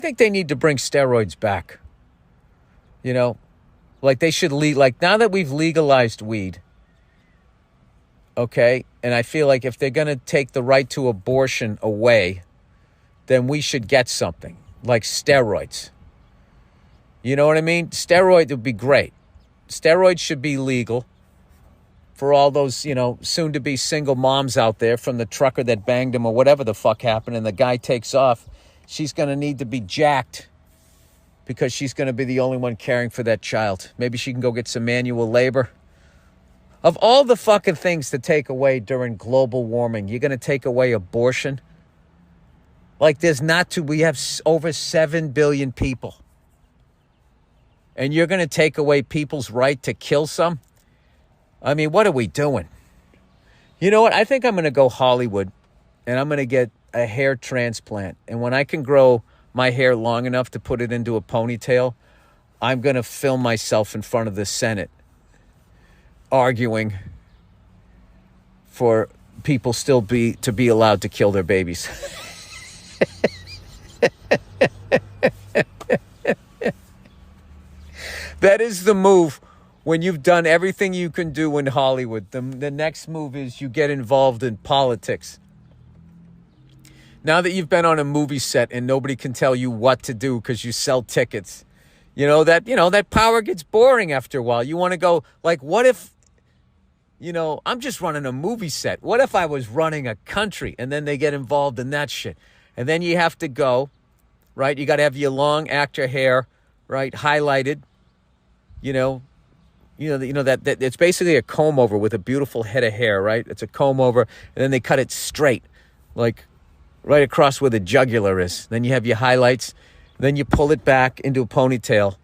I think they need to bring steroids back. You know, like they should like now that we've legalized weed, okay? And I feel like if they're going to take the right to abortion away, then we should get something like steroids. You know what I mean? Steroids would be great. Steroids should be legal for all those, you know, soon-to-be single moms out there from the trucker that banged him or whatever the fuck happened and the guy takes off. She's going to need to be jacked because she's going to be the only one caring for that child. Maybe she can go get some manual labor. Of all the fucking things to take away during global warming, you're going to take away abortion? Like we have over 7 billion people. And you're going to take away people's right to kill some? I mean, what are we doing? You know what? I think I'm going to go Hollywood and I'm going to get a hair transplant. And when I can grow my hair long enough to put it into a ponytail, I'm going to film myself in front of the Senate arguing for people still to be allowed to kill their babies. That is the move when you've done everything you can do in Hollywood. The next move is you get involved in politics. Now that you've been on a movie set and nobody can tell you what to do because you sell tickets, that power gets boring after a while. You want to go, like, what if, I'm just running a movie set. What if I was running a country? And then they get involved in that shit. And then you have to go, right? You got to have your long actor hair, right? Highlighted. That it's basically a comb over with a beautiful head of hair, right? It's a comb over, and then they cut it straight, like right across where the jugular is. Then you have your highlights, then you pull it back into a ponytail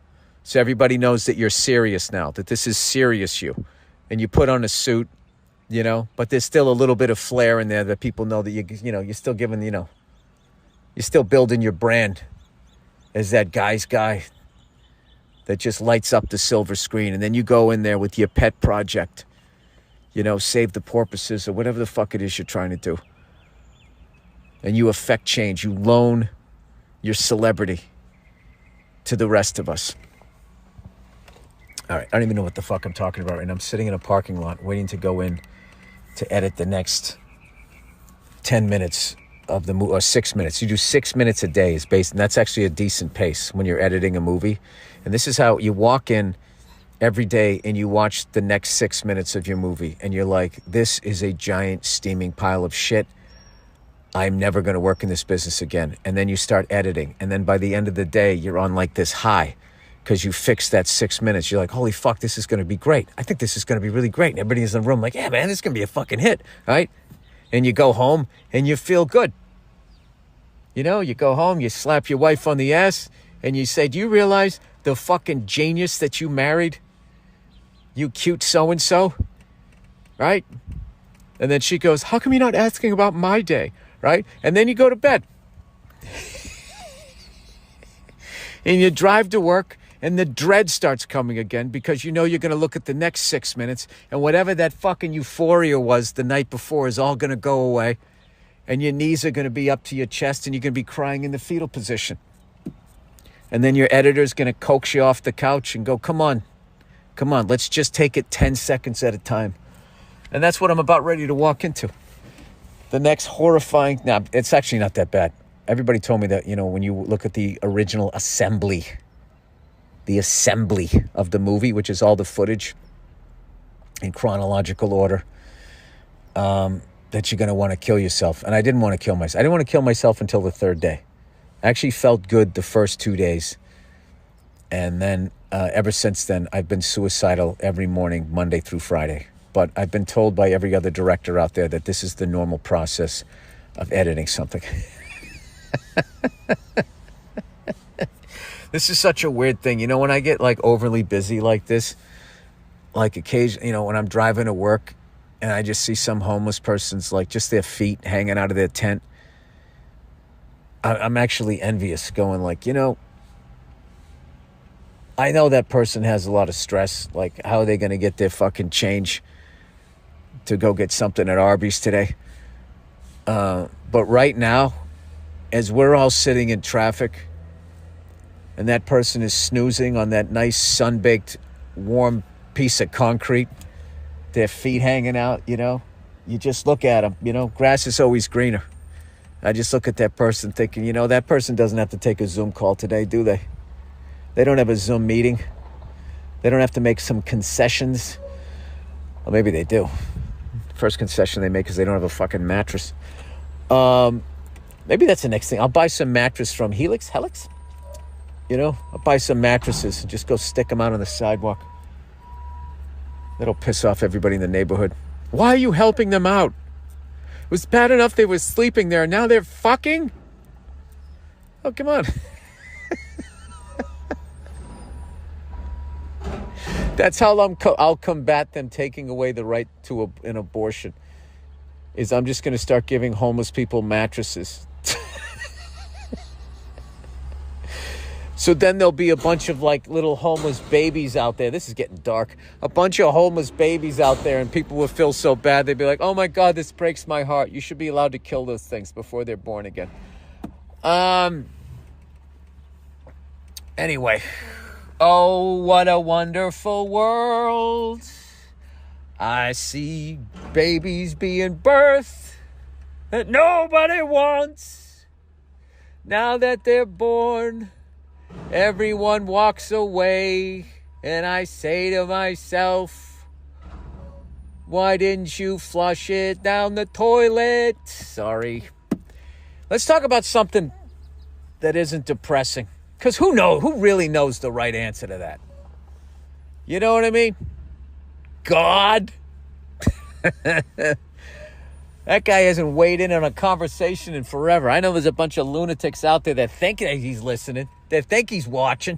so everybody knows that you're serious now, that this is serious you. And you put on a suit, but there's still a little bit of flair in there that people know that you're still giving, you're still building your brand as that guy's guy that just lights up the silver screen. And then you go in there with your pet project, save the porpoises or whatever the fuck it is you're trying to do. And you affect change. You loan your celebrity to the rest of us. All right, I don't even know what the fuck I'm talking about right now. I'm sitting in a parking lot waiting to go in to edit the next 10 minutes of the movie, or 6 minutes. You do 6 minutes a day and that's actually a decent pace when you're editing a movie. And this is how you walk in every day and you watch the next 6 minutes of your movie and you're like, this is a giant steaming pile of shit. I'm never going to work in this business again. And then you start editing. And then by the end of the day, you're on like this high because you fixed that 6 minutes. You're like, holy fuck, this is going to be great. I think this is going to be really great. And everybody's in the room like, yeah, man, this is going to be a fucking hit, right? And you go home and you feel good. You go home, you slap your wife on the ass and you say, do you realize the fucking genius that you married? You cute so-and-so, right? And then she goes, how come you're not asking about my day, right? And then you go to bed. And you drive to work and the dread starts coming again because you're going to look at the next 6 minutes and whatever that fucking euphoria was the night before is all going to go away. And your knees are going to be up to your chest and you're going to be crying in the fetal position. And then your editor's going to coax you off the couch and go, come on, let's just take it 10 seconds at a time. And that's what I'm about ready to walk into. The next horrifying, it's actually not that bad. Everybody told me that, when you look at the original assembly of the movie, which is all the footage in chronological order, that you're going to want to kill yourself. And I didn't want to kill myself. I didn't want to kill myself until the third day. I actually felt good the first 2 days. And then ever since then, I've been suicidal every morning, Monday through Friday. But I've been told by every other director out there that this is the normal process of editing something. This is such a weird thing. When I get like overly busy like this, like occasionally, when I'm driving to work and I just see some homeless person's like just their feet hanging out of their tent, I'm actually envious, going like, I know that person has a lot of stress. Like, how are they going to get their fucking change to go get something at Arby's today? But right now, as we're all sitting in traffic and that person is snoozing on that nice sun-baked warm piece of concrete, their feet hanging out, you just look at them, grass is always greener. I just look at that person thinking, that person doesn't have to take a Zoom call today, do they? They don't have a Zoom meeting. They don't have to make some concessions. Well, maybe they do. First concession they make is they don't have a fucking mattress. Maybe that's the next thing. I'll buy some mattress from Helix. I'll buy some mattresses and just go stick them out on the sidewalk. That'll piss off everybody in the neighborhood. Why are you helping them out? It was bad enough they were sleeping there. Now they're fucking? Oh, come on. That's how I'll combat them taking away the right to an abortion. Is I'm just going to start giving homeless people mattresses. So then there'll be a bunch of little homeless babies out there. This is getting dark. A bunch of homeless babies out there, and people will feel so bad. They'd be like, oh my God, this breaks my heart. You should be allowed to kill those things before they're born again. Anyway. Oh, what a wonderful world. I see babies being birthed that nobody wants. Now that they're born, everyone walks away, and I say to myself, why didn't you flush it down the toilet? Sorry. Let's talk about something that isn't depressing. Because who really knows the right answer to that? You know what I mean? God. That guy hasn't weighed in on a conversation in forever. I know there's a bunch of lunatics out there that think that he's listening, that think he's watching.